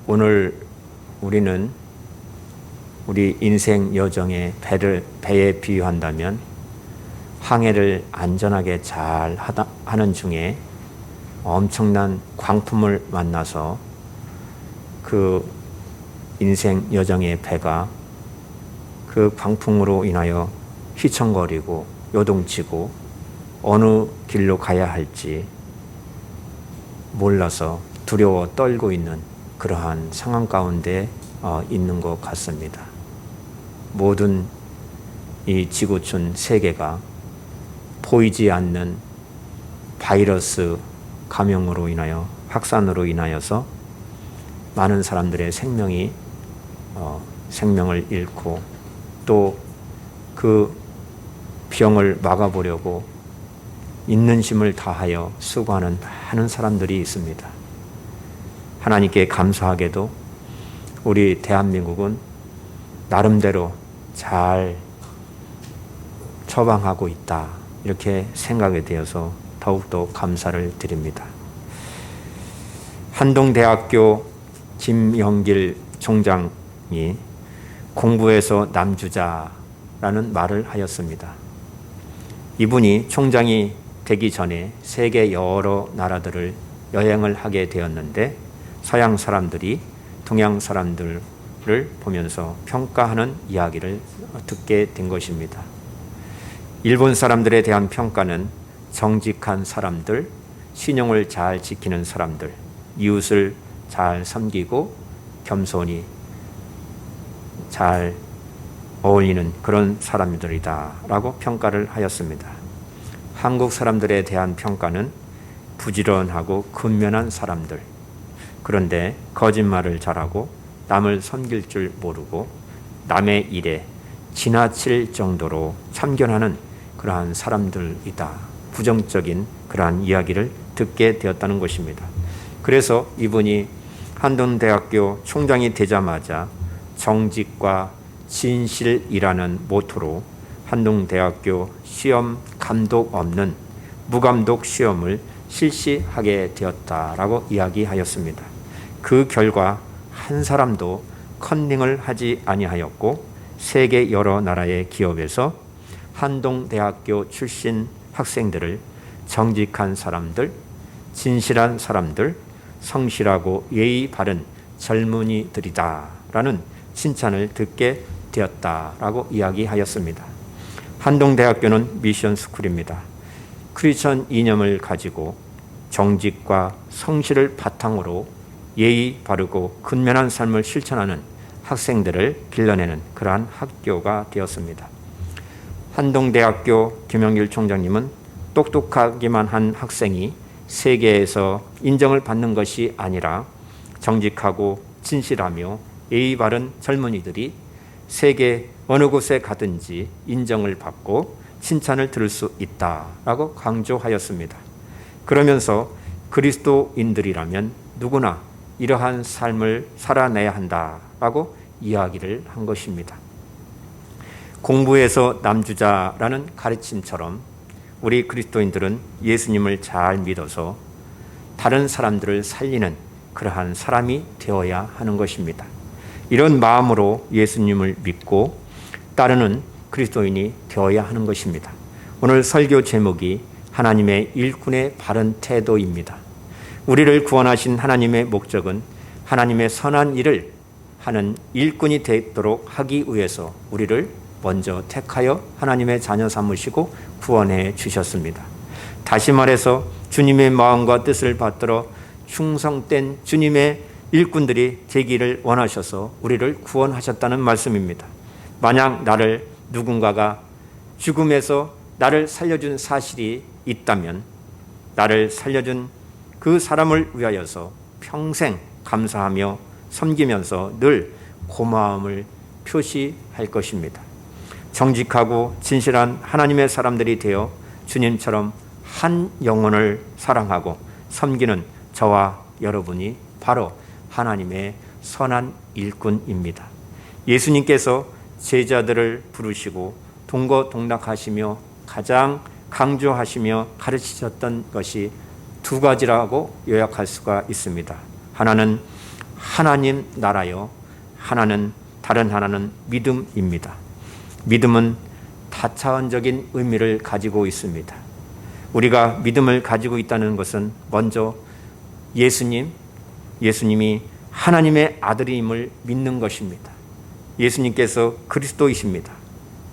오늘 우리는 우리 인생 여정의 배에 비유한다면 항해를 안전하게 잘 하는 중에 엄청난 광풍을 만나서 그 인생 여정의 배가 그 광풍으로 인하여 휘청거리고 요동치고 어느 길로 가야 할지 몰라서 두려워 떨고 있는 그러한 상황 가운데 있는 것 같습니다. 모든 이 지구촌 세계가 보이지 않는 바이러스 감염으로 인하여 확산으로 인하여서 많은 사람들의 생명을 잃고 또 그 병을 막아보려고 있는 힘을 다하여 수고하는 많은 사람들이 있습니다. 하나님께 감사하게도 우리 대한민국은 나름대로 잘 처방하고 있다, 이렇게 생각이 되어서 더욱더 감사를 드립니다. 한동대학교 김영길 총장이 공부에서 남주자라는 말을 하였습니다. 이분이 총장이 되기 전에 세계 여러 나라들을 여행을 하게 되었는데 서양 사람들이 동양 사람들을 보면서 평가하는 이야기를 듣게 된 것입니다. 일본 사람들에 대한 평가는 정직한 사람들, 신용을 잘 지키는 사람들, 이웃을 잘 섬기고 겸손히 잘 어울리는 그런 사람들이다 라고 평가를 하였습니다. 한국 사람들에 대한 평가는 부지런하고 근면한 사람들, 그런데 거짓말을 잘하고 남을 섬길 줄 모르고 남의 일에 지나칠 정도로 참견하는 그러한 사람들이다, 부정적인 그러한 이야기를 듣게 되었다는 것입니다. 그래서 이분이 한동대학교 총장이 되자마자 정직과 진실이라는 모토로 한동대학교 시험 감독 없는 무감독 시험을 실시하게 되었다라고 이야기하였습니다. 그 결과 한 사람도 컨닝을 하지 아니하였고 세계 여러 나라의 기업에서 한동대학교 출신 학생들을 정직한 사람들, 진실한 사람들, 성실하고 예의 바른 젊은이들이다라는 칭찬을 듣게 되었다라고 이야기하였습니다. 한동대학교는 미션 스쿨입니다. 크리스천 이념을 가지고 정직과 성실을 바탕으로 예의 바르고 근면한 삶을 실천하는 학생들을 길러내는 그러한 학교가 되었습니다. 한동대학교 김영길 총장님은 똑똑하기만 한 학생이 세계에서 인정을 받는 것이 아니라 정직하고 진실하며 예의 바른 젊은이들이 세계 어느 곳에 가든지 인정을 받고 칭찬을 들을 수 있다라고 강조하였습니다. 그러면서 그리스도인들이라면 누구나 이러한 삶을 살아내야 한다라고 이야기를 한 것입니다. 공부에서 남주자라는 가르침처럼 우리 그리스도인들은 예수님을 잘 믿어서 다른 사람들을 살리는 그러한 사람이 되어야 하는 것입니다. 이런 마음으로 예수님을 믿고 따르는 그리스도인이 되어야 하는 것입니다. 오늘 설교 제목이 하나님의 일꾼의 바른 태도입니다. 우리를 구원하신 하나님의 목적은 하나님의 선한 일을 하는 일꾼이 되도록 하기 위해서 우리를 먼저 택하여 하나님의 자녀 삼으시고 구원해 주셨습니다. 다시 말해서 주님의 마음과 뜻을 받들어 충성된 주님의 일꾼들이 되기를 원하셔서 우리를 구원하셨다는 말씀입니다. 만약 누군가가 죽음에서 나를 살려준 사실이 있다면 나를 살려준 그 사람을 위하여서 평생 감사하며 섬기면서 늘 고마움을 표시할 것입니다. 정직하고 진실한 하나님의 사람들이 되어 주님처럼 한 영혼을 사랑하고 섬기는 저와 여러분이 바로 하나님의 선한 일꾼입니다. 예수님께서 제자들을 부르시고 동거동락하시며 가장 강조하시며 가르치셨던 것이 두 가지라고 요약할 수가 있습니다. 하나는 하나님 나라요, 다른 하나는 믿음입니다. 믿음은 다차원적인 의미를 가지고 있습니다. 우리가 믿음을 가지고 있다는 것은 먼저 예수님이 하나님의 아들임을 믿는 것입니다. 예수님께서 그리스도이십니다.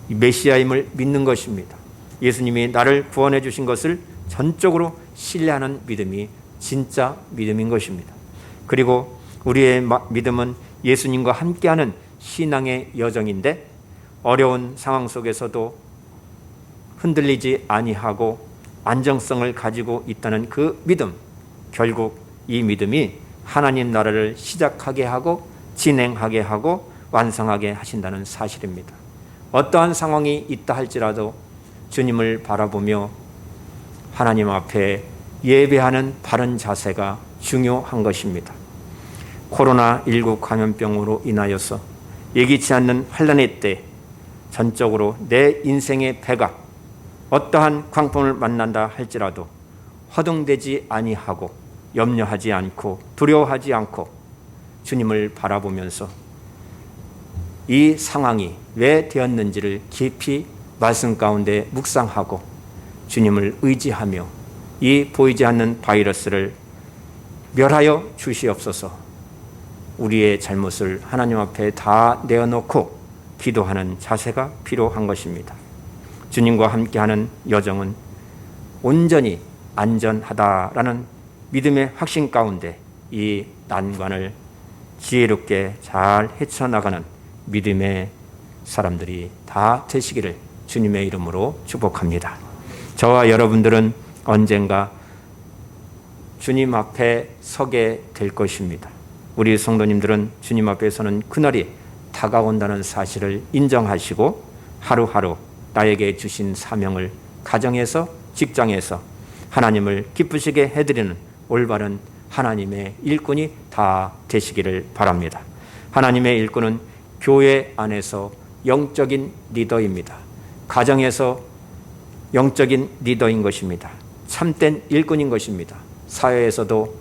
메시아임을 믿는 것입니다. 예수님이 나를 구원해 주신 것을 전적으로 신뢰하는 믿음이 진짜 믿음인 것입니다. 그리고 우리의 믿음은 예수님과 함께하는 신앙의 여정인데, 어려운 상황 속에서도 흔들리지 아니하고 안정성을 가지고 있다는 그 믿음, 결국 이 믿음이 하나님 나라를 시작하게 하고 진행하게 하고 완성하게 하신다는 사실입니다. 어떠한 상황이 있다 할지라도 주님을 바라보며 하나님 앞에 예배하는 바른 자세가 중요한 것입니다. 코로나19 감염병으로 인하여서 예기치 않는 환난의 때 전적으로 내 인생의 배가 어떠한 광풍을 만난다 할지라도 허둥대지 아니하고 염려하지 않고 두려워하지 않고 주님을 바라보면서 이 상황이 왜 되었는지를 깊이 말씀 가운데 묵상하고 주님을 의지하며 이 보이지 않는 바이러스를 멸하여 주시옵소서. 우리의 잘못을 하나님 앞에 다 내어놓고 기도하는 자세가 필요한 것입니다. 주님과 함께하는 여정은 온전히 안전하다라는 믿음의 확신 가운데 이 난관을 지혜롭게 잘 헤쳐나가는 믿음의 사람들이 다 되시기를 주님의 이름으로 축복합니다. 저와 여러분들은 언젠가 주님 앞에 서게 될 것입니다. 우리 성도님들은 주님 앞에서는 그날이 다가온다는 사실을 인정하시고 하루하루 나에게 주신 사명을 가정에서 직장에서 하나님을 기쁘시게 해드리는 올바른 하나님의 일꾼이 다 되시기를 바랍니다. 하나님의 일꾼은 교회 안에서 영적인 리더입니다. 가정에서 영적인 리더인 것입니다. 참된 일꾼인 것입니다. 사회에서도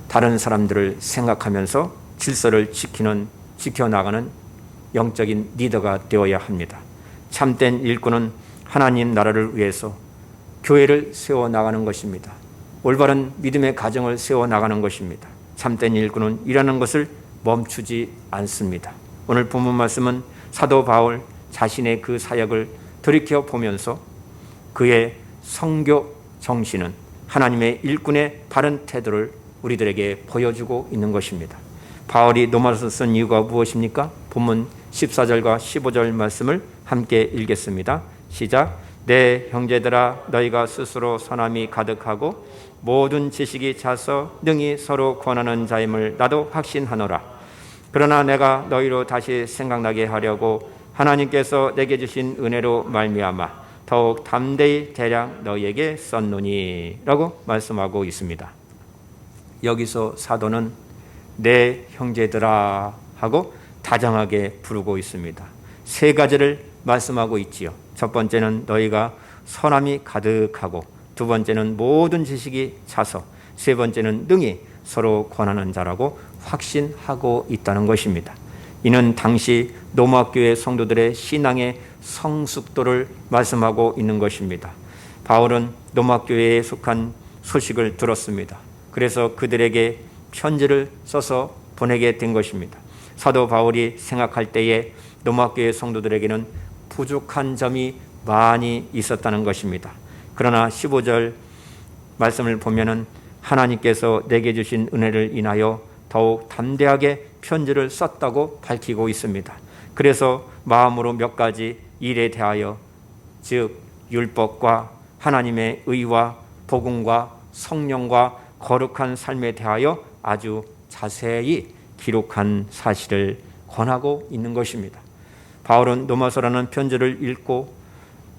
다른 사람들을 생각하면서 질서를 지켜나가는 영적인 리더가 되어야 합니다. 참된 일꾼은 하나님 나라를 위해서 교회를 세워나가는 것입니다. 올바른 믿음의 가정을 세워나가는 것입니다. 참된 일꾼은 일하는 것을 멈추지 않습니다. 오늘 본문 말씀은 사도 바울 자신의 그 사역을 돌이켜 보면서 그의 선교 정신은 하나님의 일꾼의 바른 태도를 우리들에게 보여주고 있는 것입니다. 바울이 로마서를 쓴 이유가 무엇입니까? 본문 14절과 15절 말씀을 함께 읽겠습니다. 시작. 내 형제들아, 너희가 스스로 선함이 가득하고 모든 지식이 차서 능히 서로 권하는 자임을 나도 확신하노라. 그러나 내가 너희로 다시 생각나게 하려고 하나님께서 내게 주신 은혜로 말미암아 더욱 담대히 대량 너희에게 썼노니 라고 말씀하고 있습니다. 여기서 사도는 내 형제들아 하고 다정하게 부르고 있습니다. 세 가지를 말씀하고 있지요. 첫 번째는 너희가 선함이 가득하고, 두 번째는 모든 지식이 차서, 세 번째는 능히 서로 권하는 자라고 확신하고 있다는 것입니다. 이는 당시 로마 교회 성도들의 신앙의 성숙도를 말씀하고 있는 것입니다. 바울은 로마 교회에 속한 소식을 들었습니다. 그래서 그들에게 편지를 써서 보내게 된 것입니다. 사도 바울이 생각할 때에 로마 교회 성도들에게는 부족한 점이 많이 있었다는 것입니다. 그러나 15절 말씀을 보면은 하나님께서 내게 주신 은혜를 인하여 더욱 담대하게 편지를 썼다고 밝히고 있습니다. 그래서 마음으로 몇 가지 일에 대하여, 즉 율법과 하나님의 의와 복음과 성령과 거룩한 삶에 대하여 아주 자세히 기록한 사실을 권하고 있는 것입니다. 바울은 로마서라는 편지를 읽고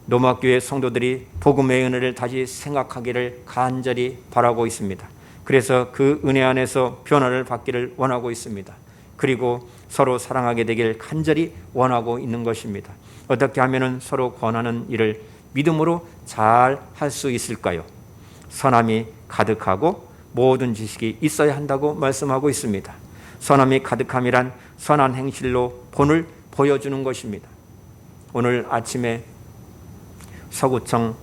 로마 교회 성도들이 복음의 은혜를 다시 생각하기를 간절히 바라고 있습니다. 그래서 그 은혜 안에서 변화를 받기를 원하고 있습니다. 그리고 서로 사랑하게 되길 간절히 원하고 있는 것입니다. 어떻게 하면 서로 권하는 일을 믿음으로 잘 할 수 있을까요? 선함이 가득하고 모든 지식이 있어야 한다고 말씀하고 있습니다. 선함이 가득함이란 선한 행실로 본을 보여주는 것입니다. 오늘 아침에 서구청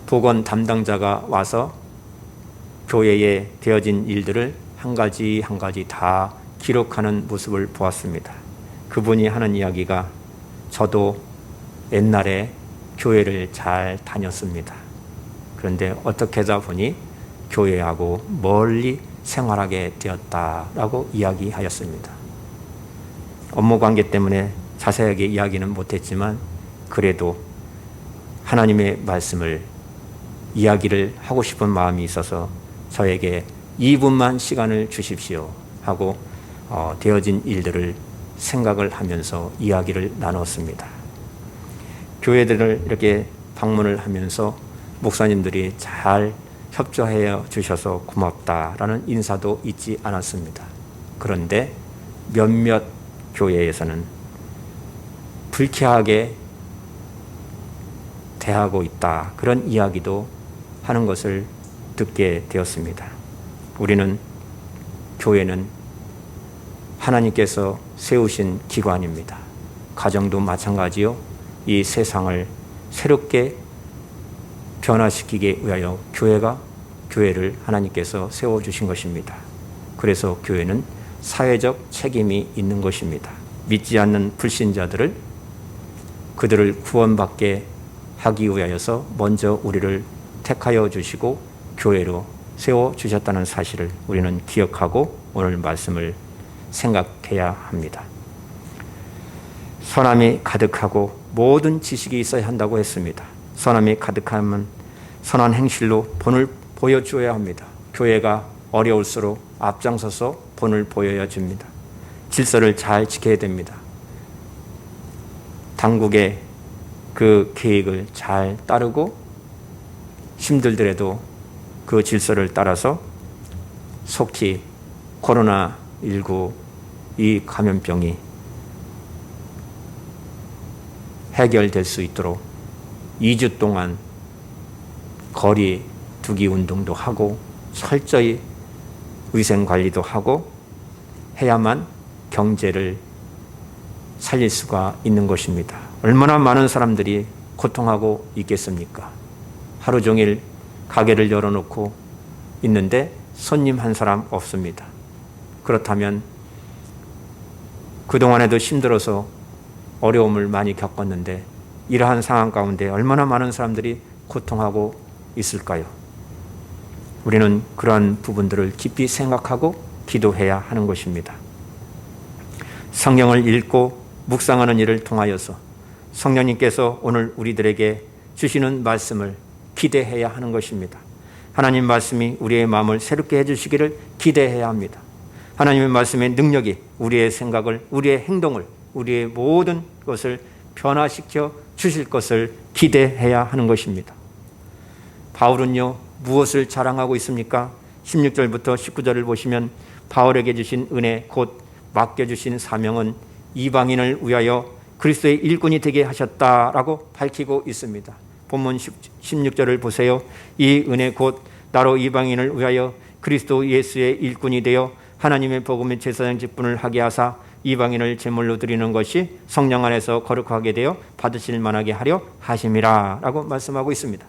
보건 담당자가 와서 교회에 되어진 일들을 한 가지 한 가지 다 기록하는 모습을 보았습니다. 그분이 하는 이야기가 저도 옛날에 교회를 잘 다녔습니다. 그런데 어떻게 하다 보니 교회하고 멀리 생활하게 되었다라고 이야기하였습니다. 업무 관계 때문에 자세하게 이야기는 못했지만 그래도 하나님의 말씀을 이야기를 하고 싶은 마음이 있어서 저에게 2분만 시간을 주십시오 하고 되어진 일들을 생각을 하면서 이야기를 나눴습니다. 교회들을 이렇게 방문을 하면서 목사님들이 잘 협조해 주셔서 고맙다라는 인사도 잊지 않았습니다. 그런데 몇몇 교회에서는 불쾌하게 대하고 있다, 그런 이야기도 하는 것을 듣게 되었습니다. 우리는 교회는 하나님께서 세우신 기관입니다. 가정도 마찬가지요. 이 세상을 새롭게 변화시키기 위하여 교회를 하나님께서 세워주신 것입니다. 그래서 교회는 사회적 책임이 있는 것입니다. 믿지 않는 불신자들을 그들을 구원받게 하기 위하여서 먼저 우리를 택하여 주시고 교회로 세워주셨다는 사실을 우리는 기억하고 오늘 말씀을 생각해야 합니다. 선함이 가득하고 모든 지식이 있어야 한다고 했습니다. 선함이 가득하면 선한 행실로 본을 보여주어야 합니다. 교회가 어려울수록 앞장서서 본을 보여야 줍니다. 질서를 잘 지켜야 됩니다. 당국의 그 계획을 잘 따르고 힘들더라도 그 질서를 따라서 속히 코로나19 이 감염병이 해결될 수 있도록 2주 동안 거리 두기 운동도 하고 철저히 위생관리도 하고 해야만 경제를 살릴 수가 있는 것입니다. 얼마나 많은 사람들이 고통하고 있겠습니까? 하루 종일 가게를 열어놓고 있는데 손님 한 사람 없습니다. 그렇다면 그동안에도 힘들어서 어려움을 많이 겪었는데 이러한 상황 가운데 얼마나 많은 사람들이 고통하고 있을까요? 우리는 그러한 부분들을 깊이 생각하고 기도해야 하는 것입니다. 성경을 읽고 묵상하는 일을 통하여서 성령님께서 오늘 우리들에게 주시는 말씀을 기대해야 하는 것입니다. 하나님 말씀이 우리의 마음을 새롭게 해주시기를 기대해야 합니다. 하나님의 말씀의 능력이 우리의 생각을, 우리의 행동을, 우리의 모든 것을 변화시켜 주실 것을 기대해야 하는 것입니다. 바울은요, 무엇을 자랑하고 있습니까? 16절부터 19절을 보시면 바울에게 주신 은혜, 곧 맡겨주신 사명은 이방인을 위하여 그리스도의 일꾼이 되게 하셨다라고 밝히고 있습니다. 본문 16절을 보세요. 이 은혜 곧 나로 이방인을 위하여 그리스도 예수의 일꾼이 되어 하나님의 복음의 제사장 직분을 하게 하사 이방인을 제물로 드리는 것이 성령 안에서 거룩하게 되어 받으실 만하게 하려 하심이라 라고 말씀하고 있습니다.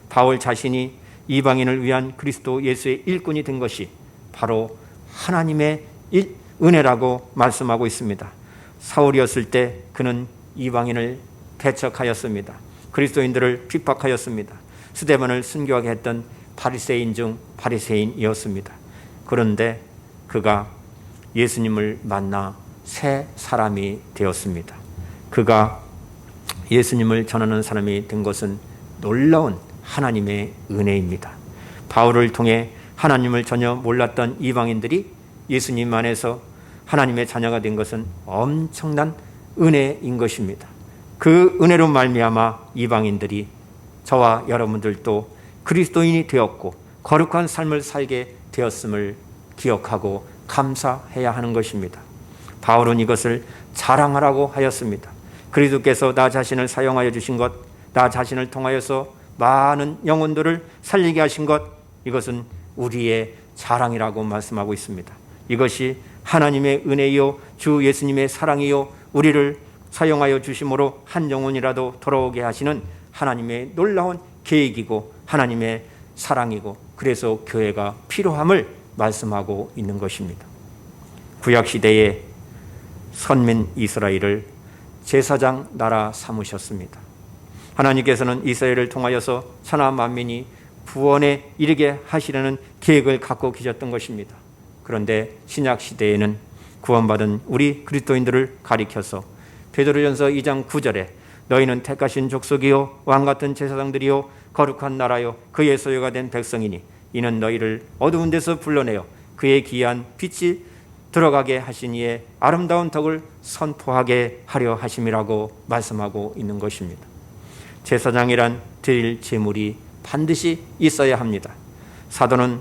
바울 자신이 이방인을 위한 그리스도 예수의 일꾼이 된 것이 바로 하나님의 은혜라고 말씀하고 있습니다. 사울이었을 때 그는 이방인을 배척하였습니다. 그리스도인들을 핍박하였습니다. 스데반을 순교하게 했던 바리새인 중 바리새인이었습니다. 그런데 그가 예수님을 만나 새 사람이 되었습니다. 그가 예수님을 전하는 사람이 된 것은 놀라운 하나님의 은혜입니다. 바울을 통해 하나님을 전혀 몰랐던 이방인들이 예수님 안에서 하나님의 자녀가 된 것은 엄청난 은혜인 것입니다. 그 은혜로 말미암아 이방인들이 저와 여러분들도 그리스도인이 되었고 거룩한 삶을 살게 되었음을 기억하고 감사해야 하는 것입니다. 바울은 이것을 자랑하라고 하였습니다. 그리스도께서 나 자신을 사용하여 주신 것, 나 자신을 통하여서 많은 영혼들을 살리게 하신 것, 이것은 우리의 자랑이라고 말씀하고 있습니다. 이것이 하나님의 은혜요 주 예수님의 사랑이요 우리를 사용하여 주심으로 한 영혼이라도 돌아오게 하시는 하나님의 놀라운 계획이고 하나님의 사랑이고, 그래서 교회가 필요함을 말씀하고 있는 것입니다. 구약시대에 선민 이스라엘을 제사장 나라 삼으셨습니다. 하나님께서는 이스라엘을 통하여서 천하 만민이 구원에 이르게 하시려는 계획을 갖고 계셨던 것입니다. 그런데 신약시대에는 구원받은 우리 그리스도인들을 가리켜서 베드로전서 2장 9절에 너희는 택하신 족속이요 왕같은 제사장들이요 거룩한 나라요 그의 소유가 된 백성이니 이는 너희를 어두운 데서 불러내어 그의 귀한 빛이 들어가게 하신 이의 아름다운 덕을 선포하게 하려 하심이라고 말씀하고 있는 것입니다. 제사장이란 드릴 제물이 반드시 있어야 합니다. 사도는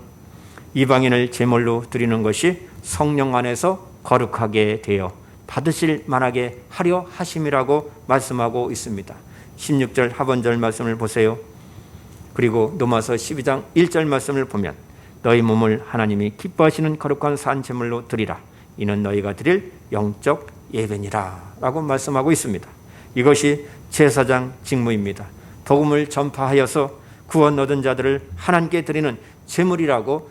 이방인을 제물로 드리는 것이 성령 안에서 거룩하게 되어 받으실 만하게 하려 하심이라고 말씀하고 있습니다. 16절 하반절 말씀을 보세요. 그리고 로마서 12장 1절 말씀을 보면 너희 몸을 하나님이 기뻐하시는 거룩한 산 제물로 드리라. 이는 너희가 드릴 영적 예배니라 라고 말씀하고 있습니다. 이것이 제사장 직무입니다. 복음을 전파하여서 구원 얻은 자들을 하나님께 드리는 제물이라고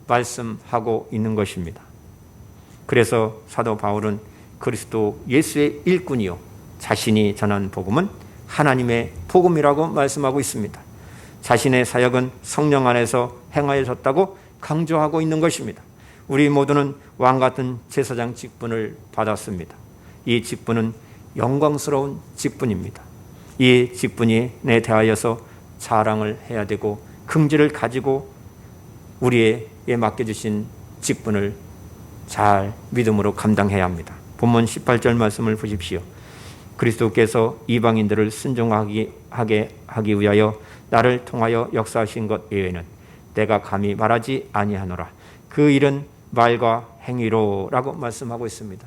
말씀하고 있는 것입니다. 그래서 사도 바울은 그리스도 예수의 일꾼이요 자신이 전한 복음은 하나님의 복음이라고 말씀하고 있습니다. 자신의 사역은 성령 안에서 행하여졌다고 강조하고 있는 것입니다. 우리 모두는 왕같은 제사장 직분을 받았습니다. 이 직분은 영광스러운 직분입니다. 이 직분에 대하여서 자랑을 해야 되고 긍지를 가지고 우리에게 맡겨주신 직분을 잘 믿음으로 감당해야 합니다. 본문 18절 말씀을 보십시오. 그리스도께서 이방인들을 순종하게 하기 위하여 나를 통하여 역사하신 것 외에는 내가 감히 말하지 아니하노라. 그 일은 말과 행위로 라고 말씀하고 있습니다.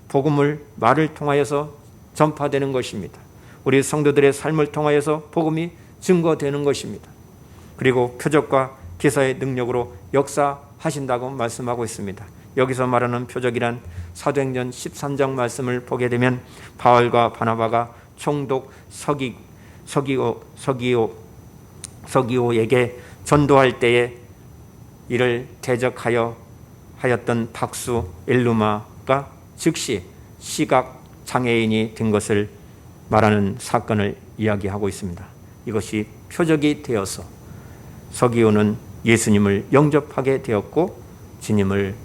복음을 말을 통하여서 전파되는 것입니다. 우리 성도들의 삶을 통하여서 복음이 증거되는 것입니다. 그리고 표적과 기사의 능력으로 역사하신다고 말씀하고 있습니다. 여기서 말하는 표적이란 사도행전 13장 말씀을 보게 되면 바울과 바나바가 총독 서기오에게 전도할 때에 이를 대적하였던 박수 엘루마가 즉시 시각 장애인이 된 것을 말하는 사건을 이야기하고 있습니다. 이것이 표적이 되어서 서기오는 예수님을 영접하게 되었고 주님을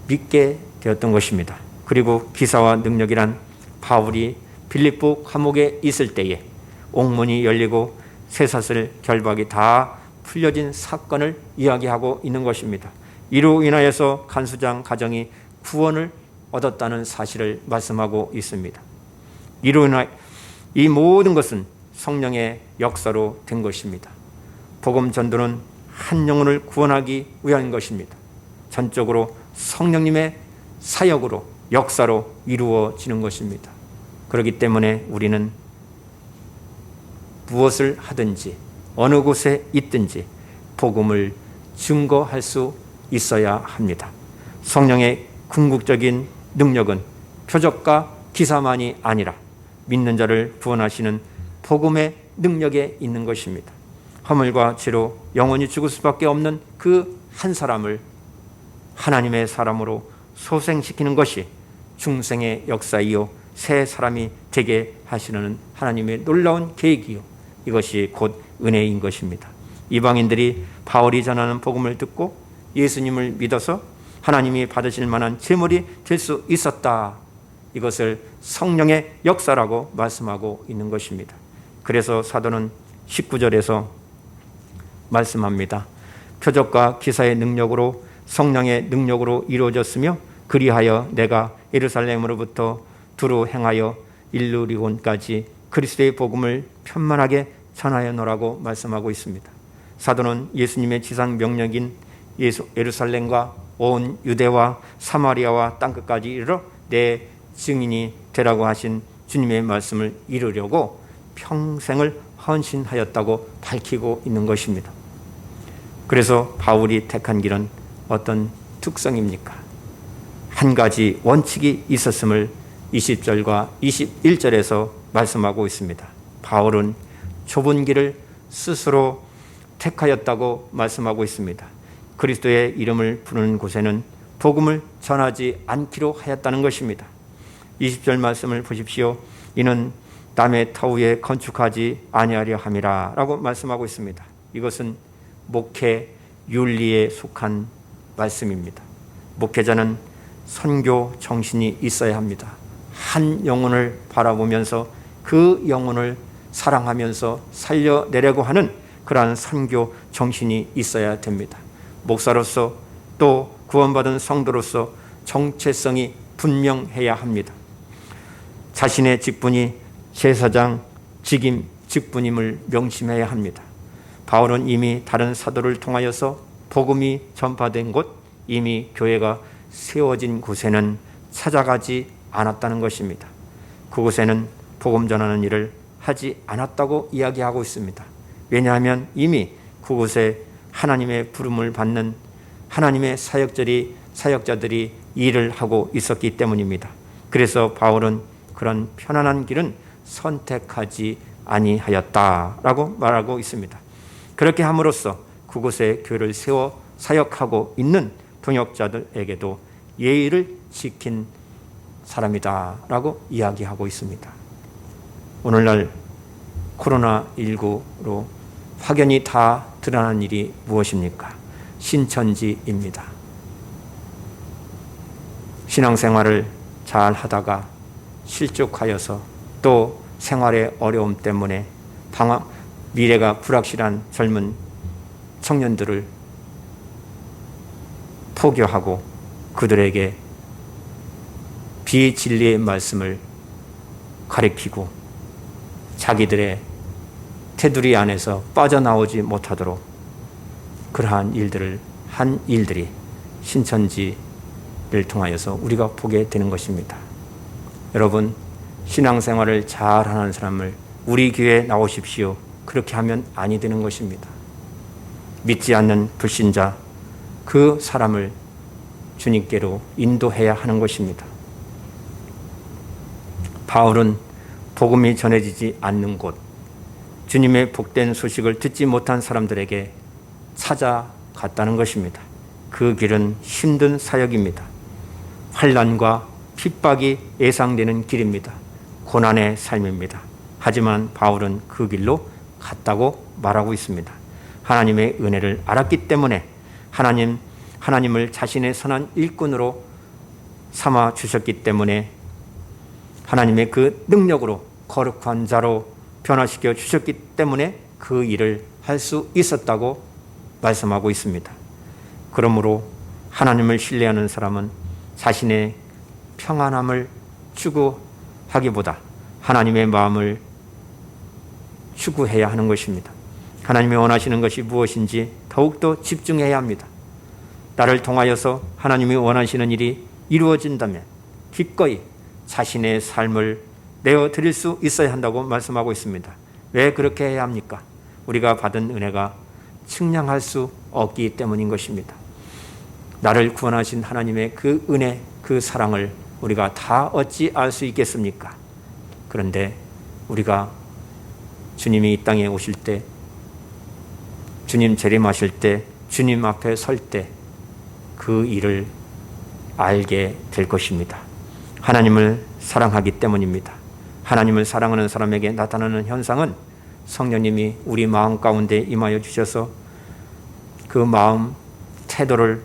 믿게 되었던 것입니다. 그리고 기사와 능력이란 바울이 빌립보 감옥에 있을 때에 옥문이 열리고 쇠사슬 결박이 다 풀려진 사건을 이야기하고 있는 것입니다. 이로 인하여서 간수장 가정이 구원을 얻었다는 사실을 말씀하고 있습니다. 이로 인하여 이 모든 것은 성령의 역사로 된 것입니다. 복음 전도는 한 영혼을 구원하기 위한 것입니다. 전적으로 성령님의 사역으로 역사로 이루어지는 것입니다. 그렇기 때문에 우리는 무엇을 하든지 어느 곳에 있든지 복음을 증거할 수 있어야 합니다. 성령의 궁극적인 능력은 표적과 기사만이 아니라 믿는 자를 구원하시는 복음의 능력에 있는 것입니다. 허물과 죄로 영원히 죽을 수밖에 없는 그 한 사람을 하나님의 사람으로 소생시키는 것이 중생의 역사이요 새 사람이 되게 하시는 하나님의 놀라운 계획이요 이것이 곧 은혜인 것입니다. 이방인들이 바울이 전하는 복음을 듣고 예수님을 믿어서 하나님이 받으실 만한 제물이 될 수 있었다. 이것을 성령의 역사라고 말씀하고 있는 것입니다. 그래서 사도는 19절에서 말씀합니다. 표적과 기사의 능력으로 성령의 능력으로 이루어졌으며 그리하여 내가 예루살렘으로부터 두루 행하여 일루리온까지 그리스도의 복음을 편만하게 전하여노라고 말씀하고 있습니다. 사도는 예수님의 지상 명령인 예루살렘과 온 유대와 사마리아와 땅끝까지 이르러 내 증인이 되라고 하신 주님의 말씀을 이루려고 평생을 헌신하였다고 밝히고 있는 것입니다. 그래서 바울이 택한 길은 어떤 특성입니까? 한 가지 원칙이 있었음을 20절과 21절에서 말씀하고 있습니다. 바울은 좁은 길을 스스로 택하였다고 말씀하고 있습니다. 그리스도의 이름을 부르는 곳에는 복음을 전하지 않기로 하였다는 것입니다. 20절 말씀을 보십시오. 이는 남의 터 위에 건축하지 아니하려 함이라 라고 말씀하고 있습니다. 이것은 목회 윤리에 속한 말씀입니다. 목회자는 선교 정신이 있어야 합니다. 한 영혼을 바라보면서 그 영혼을 사랑하면서 살려내려고 하는 그러한 선교 정신이 있어야 됩니다. 목사로서 또 구원받은 성도로서 정체성이 분명해야 합니다. 자신의 직분이 제사장 직임 직분임을 명심해야 합니다. 바울은 이미 다른 사도를 통하여서 복음이 전파된 곳, 이미 교회가 세워진 곳에는 찾아가지 않았다는 것입니다. 그곳에는 복음 전하는 일을 하지 않았다고 이야기하고 있습니다. 왜냐하면 이미 그곳에 하나님의 부름을 받는 하나님의 사역자들이 일을 하고 있었기 때문입니다. 그래서 바울은 그런 편안한 길은 선택하지 아니하였다라고 말하고 있습니다. 그렇게 함으로써 그곳에 교회를 세워 사역하고 있는 동역자들에게도 예의를 지킨 사람이다라고 이야기하고 있습니다. 오늘날 코로나19로 확연히 다 드러난 일이 무엇입니까? 신천지입니다. 신앙생활을 잘 하다가 실족하여서 또 생활의 어려움 때문에 미래가 불확실한 젊은 청년들을 포교하고 그들에게 비진리의 말씀을 가리키고 자기들의 테두리 안에서 빠져나오지 못하도록 그러한 일들을 한 일들이 신천지를 통하여서 우리가 보게 되는 것입니다. 여러분, 신앙생활을 잘하는 사람을 우리 교회에 나오십시오. 그렇게 하면 아니 되는 것입니다. 믿지 않는 불신자, 그 사람을 주님께로 인도해야 하는 것입니다. 바울은 복음이 전해지지 않는 곳, 주님의 복된 소식을 듣지 못한 사람들에게 찾아갔다는 것입니다. 그 길은 힘든 사역입니다. 환난과 핍박이 예상되는 길입니다. 고난의 삶입니다. 하지만 바울은 그 길로 갔다고 말하고 있습니다. 하나님의 은혜를 알았기 때문에 하나님을 자신의 선한 일꾼으로 삼아 주셨기 때문에 하나님의 그 능력으로 거룩한 자로 변화시켜 주셨기 때문에 그 일을 할 수 있었다고 말씀하고 있습니다. 그러므로 하나님을 신뢰하는 사람은 자신의 평안함을 추구하기보다 하나님의 마음을 추구해야 하는 것입니다. 하나님이 원하시는 것이 무엇인지 더욱더 집중해야 합니다. 나를 통하여서 하나님이 원하시는 일이 이루어진다면 기꺼이 자신의 삶을 내어드릴 수 있어야 한다고 말씀하고 있습니다. 왜 그렇게 해야 합니까? 우리가 받은 은혜가 측량할 수 없기 때문인 것입니다. 나를 구원하신 하나님의 그 은혜, 그 사랑을 우리가 다 어찌 알 수 있겠습니까? 그런데 우리가 주님이 이 땅에 오실 때, 주님 재림하실 때, 주님 앞에 설 때 그 일을 알게 될 것입니다. 하나님을 사랑하기 때문입니다. 하나님을 사랑하는 사람에게 나타나는 현상은 성령님이 우리 마음 가운데 임하여 주셔서 그 마음 태도를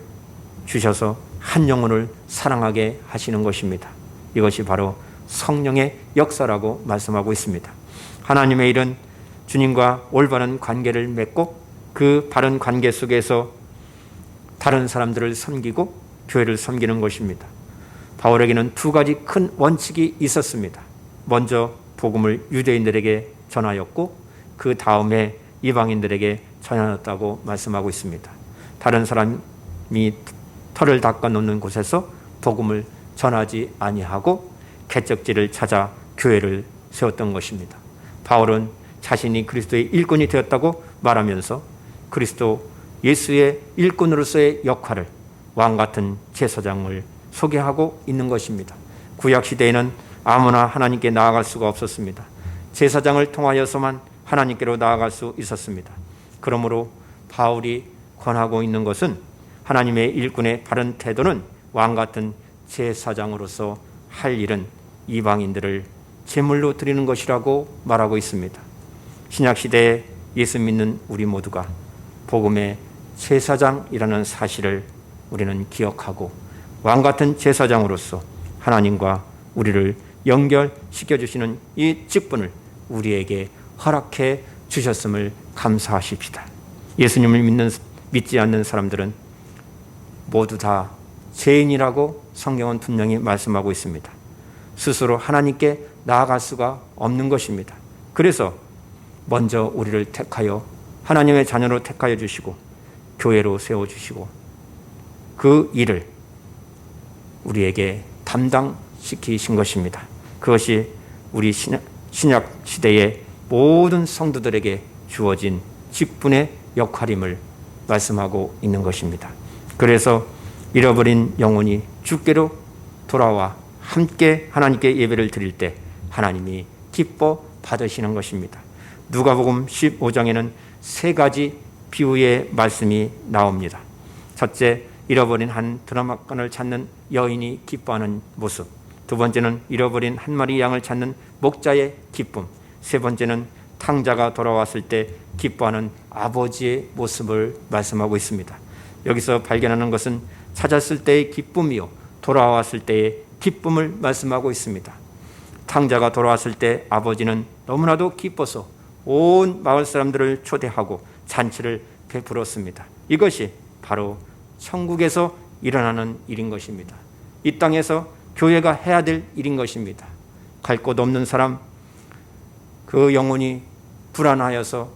주셔서 한 영혼을 사랑하게 하시는 것입니다. 이것이 바로 성령의 역사라고 말씀하고 있습니다. 하나님의 일은 주님과 올바른 관계를 맺고 그 바른 관계 속에서 다른 사람들을 섬기고 교회를 섬기는 것입니다. 바울에게는 두 가지 큰 원칙이 있었습니다. 먼저 복음을 유대인들에게 전하였고 그 다음에 이방인들에게 전하였다고 말씀하고 있습니다. 다른 사람이 털을 닦아놓는 곳에서 복음을 전하지 아니하고 개척지를 찾아 교회를 세웠던 것입니다. 바울은 자신이 그리스도의 일꾼이 되었다고 말하면서 그리스도 예수의 일꾼으로서의 역할을 왕 같은 제사장을 소개하고 있는 것입니다. 구약 시대에는 아무나 하나님께 나아갈 수가 없었습니다. 제사장을 통하여서만 하나님께로 나아갈 수 있었습니다. 그러므로 바울이 권하고 있는 것은 하나님의 일꾼의 바른 태도는 왕 같은 제사장으로서 할 일은 이방인들을 제물로 드리는 것이라고 말하고 있습니다. 신약 시대에 예수 믿는 우리 모두가 복음의 제사장이라는 사실을 우리는 기억하고 왕 같은 제사장으로서 하나님과 우리를 연결시켜 주시는 이 직분을 우리에게 허락해 주셨음을 감사하십시다. 예수님을 믿지 않는 사람들은 모두 다 죄인이라고 성경은 분명히 말씀하고 있습니다. 스스로 하나님께 나아갈 수가 없는 것입니다. 그래서 먼저 우리를 택하여 하나님의 자녀로 택하여 주시고 교회로 세워주시고 그 일을 우리에게 담당시키신 것입니다. 그것이 우리 신약 시대의 모든 성도들에게 주어진 직분의 역할임을 말씀하고 있는 것입니다. 그래서 잃어버린 영혼이 주께로 돌아와 함께 하나님께 예배를 드릴 때 하나님이 기뻐 받으시는 것입니다. 누가복음 15장에는 세 가지 비유의 말씀이 나옵니다. 첫째, 잃어버린 한 드라마건을 찾는 여인이 기뻐하는 모습. 두 번째는 잃어버린 한 마리 양을 찾는 목자의 기쁨. 세 번째는 탕자가 돌아왔을 때 기뻐하는 아버지의 모습을 말씀하고 있습니다. 여기서 발견하는 것은 찾았을 때의 기쁨이요 돌아왔을 때의 기쁨을 말씀하고 있습니다. 탕자가 돌아왔을 때 아버지는 너무나도 기뻐서 온 마을 사람들을 초대하고 잔치를 베풀었습니다. 이것이 바로 천국에서 일어나는 일인 것입니다. 이 땅에서 교회가 해야 될 일인 것입니다. 갈 곳 없는 사람, 그 영혼이 불안하여서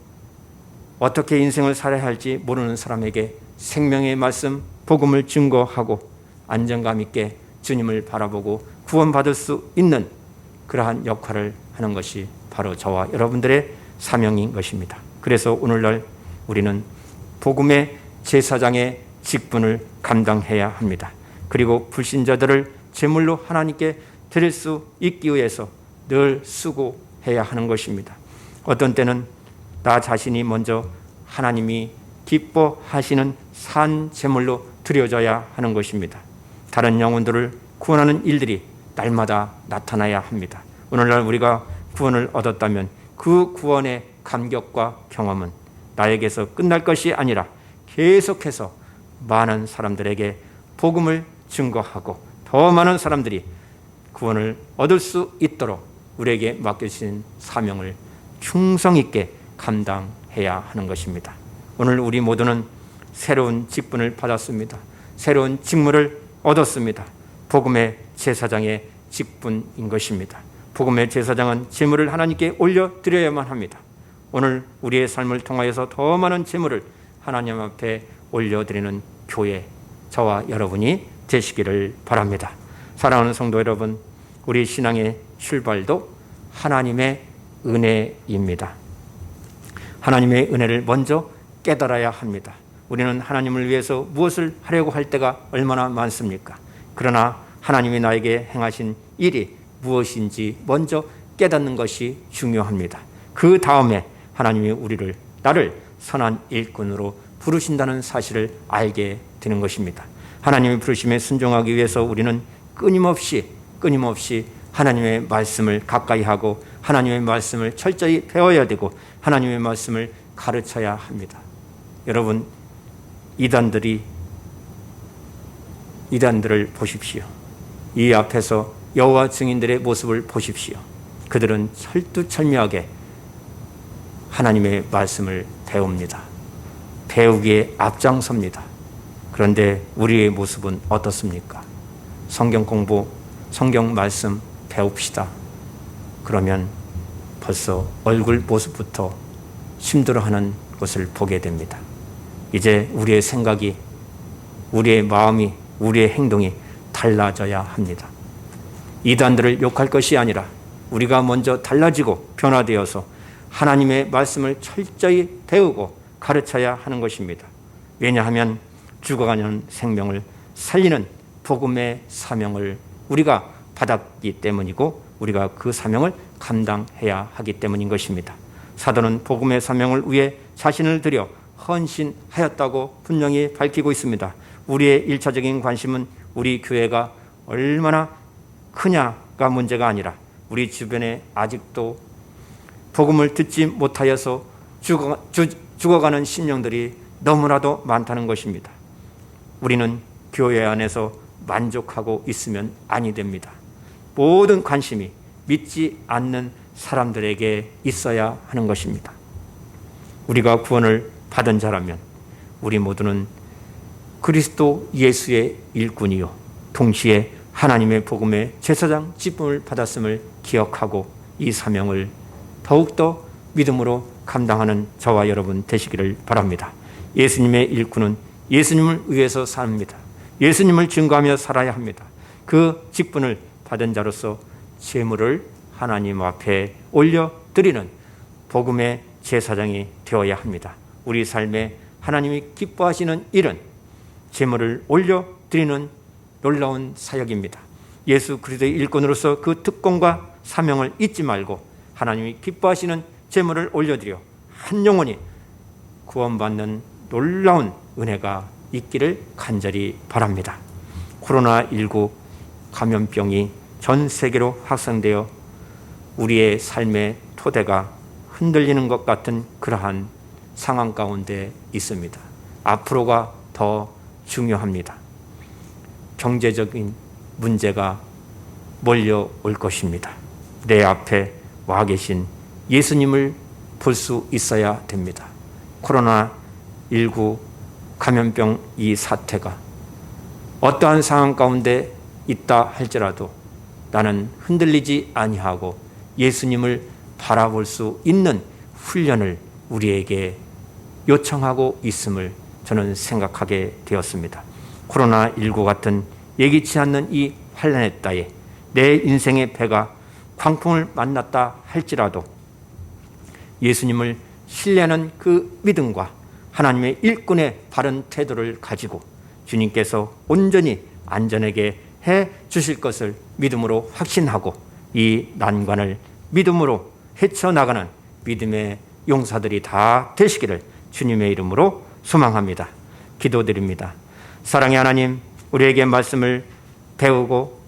어떻게 인생을 살아야 할지 모르는 사람에게 생명의 말씀, 복음을 증거하고 안정감 있게 주님을 바라보고 구원받을 수 있는 그러한 역할을 하는 것이 바로 저와 여러분들의 사명인 것입니다. 그래서 오늘날 우리는 복음의 제사장의 직분을 감당해야 합니다. 그리고 불신자들을 제물로 하나님께 드릴 수 있기 위해서 늘 수고해야 하는 것입니다. 어떤 때는 나 자신이 먼저 하나님이 기뻐하시는 산 제물로 드려져야 하는 것입니다. 다른 영혼들을 구원하는 일들이 날마다 나타나야 합니다. 오늘날 우리가 구원을 얻었다면 그 구원의 감격과 경험은 나에게서 끝날 것이 아니라 계속해서 많은 사람들에게 복음을 증거하고 더 많은 사람들이 구원을 얻을 수 있도록 우리에게 맡겨주신 사명을 충성 있게 감당해야 하는 것입니다. 오늘 우리 모두는 새로운 직분을 받았습니다. 새로운 직무를 얻었습니다. 복음의 제사장의 직분인 것입니다. 복음의 제사장은 제물을 하나님께 올려드려야만 합니다. 오늘 우리의 삶을 통하여서 더 많은 제물을 하나님 앞에 올려드리는 교회, 저와 여러분이 되시기를 바랍니다. 사랑하는 성도 여러분, 우리 신앙의 출발도 하나님의 은혜입니다. 하나님의 은혜를 먼저 깨달아야 합니다. 우리는 하나님을 위해서 무엇을 하려고 할 때가 얼마나 많습니까? 그러나 하나님이 나에게 행하신 일이 무엇인지 먼저 깨닫는 것이 중요합니다. 그 다음에 하나님이 나를 선한 일꾼으로 부르신다는 사실을 알게 되는 것입니다. 하나님의 부르심에 순종하기 위해서 우리는 끊임없이 하나님의 말씀을 가까이 하고 하나님의 말씀을 철저히 배워야 되고 하나님의 말씀을 가르쳐야 합니다. 여러분, 이단들을 보십시오. 이 앞에서 여호와 증인들의 모습을 보십시오. 그들은 철두철미하게 하나님의 말씀을 배웁니다. 배우기에 앞장섭니다. 그런데 우리의 모습은 어떻습니까? 성경 공부, 성경 말씀 배웁시다. 그러면 벌써 얼굴 모습부터 힘들어하는 것을 보게 됩니다. 이제 우리의 생각이, 우리의 마음이, 우리의 행동이 달라져야 합니다. 이단들을 욕할 것이 아니라 우리가 먼저 달라지고 변화되어서 하나님의 말씀을 철저히 배우고 가르쳐야 하는 것입니다. 왜냐하면 죽어가는 생명을 살리는 복음의 사명을 우리가 받았기 때문이고 우리가 그 사명을 감당해야 하기 때문인 것입니다. 사도는 복음의 사명을 위해 자신을 들여 헌신하였다고 분명히 밝히고 있습니다. 우리의 1차적인 관심은 우리 교회가 얼마나 크냐가 문제가 아니라 우리 주변에 아직도 복음을 듣지 못하여서 죽어가는 심령들이 너무나도 많다는 것입니다. 우리는 교회 안에서 만족하고 있으면 아니 됩니다. 모든 관심이 믿지 않는 사람들에게 있어야 하는 것입니다. 우리가 구원을 받은 자라면 우리 모두는 그리스도 예수의 일꾼이요 동시에 하나님의 복음의 제사장 직분을 받았음을 기억하고 이 사명을 더욱더 믿음으로 감당하는 저와 여러분 되시기를 바랍니다. 예수님의 일꾼은 예수님을 위해서 삽니다. 예수님을 증거하며 살아야 합니다. 그 직분을 받은 자로서 제물을 하나님 앞에 올려드리는 복음의 제사장이 되어야 합니다. 우리 삶에 하나님이 기뻐하시는 일은 제물을 올려드리는 놀라운 사역입니다. 예수 그리스도의 일꾼으로서 그 특권과 사명을 잊지 말고 하나님이 기뻐하시는 제물을 올려드려 한 영혼이 구원받는 놀라운 은혜가 있기를 간절히 바랍니다. 코로나19 감염병이 전 세계로 확산되어 우리의 삶의 토대가 흔들리는 것 같은 그러한 상황 가운데 있습니다. 앞으로가 더 중요합니다. 경제적인 문제가 몰려올 것입니다. 내 앞에 와 계신 예수님을 볼 수 있어야 됩니다. 코로나19 감염병 이 사태가 어떠한 상황 가운데 있다 할지라도 나는 흔들리지 아니하고 예수님을 바라볼 수 있는 훈련을 우리에게 요청하고 있음을 저는 생각하게 되었습니다. 코로나19 같은 예기치 않는 이 환난의 때에 내 인생의 배가 광풍을 만났다 할지라도 예수님을 신뢰하는 그 믿음과 하나님의 일꾼의 바른 태도를 가지고 주님께서 온전히 안전하게 해 주실 것을 믿음으로 확신하고 이 난관을 믿음으로 헤쳐나가는 믿음의 용사들이 다 되시기를 주님의 이름으로 소망합니다. 기도드립니다. 사랑의 하나님, 우리에게 말씀을 배우고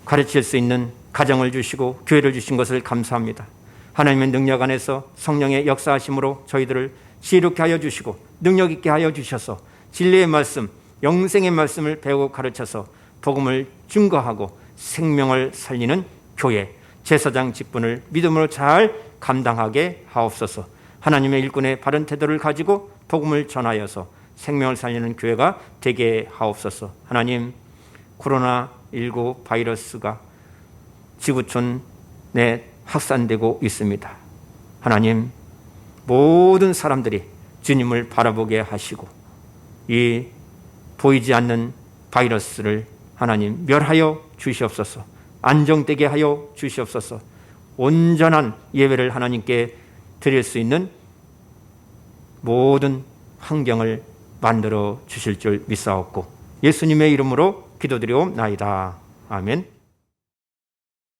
가르칠 수 있는 가정을 주시고 교회를 주신 것을 감사합니다. 하나님의 능력 안에서 성령의 역사하심으로 저희들을 지혜롭게 하여 주시고 능력 있게 하여 주셔서 진리의 말씀, 영생의 말씀을 배우고 가르쳐서 복음을 증거하고 생명을 살리는 교회, 제사장 직분을 믿음으로 잘 감당하게 하옵소서. 하나님의 일꾼의 바른 태도를 가지고 복음을 전하여서 생명을 살리는 교회가 되게 하옵소서. 하나님, 코로나19 바이러스가 지구촌에 확산되고 있습니다. 하나님, 모든 사람들이 주님을 바라보게 하시고 이 보이지 않는 바이러스를 하나님 멸하여 주시옵소서. 안정되게 하여 주시옵소서. 온전한 예배를 하나님께 드릴 수 있는 모든 환경을 만들어 주실 줄 믿사옵고 예수님의 이름으로 기도드리옵나이다. 아멘.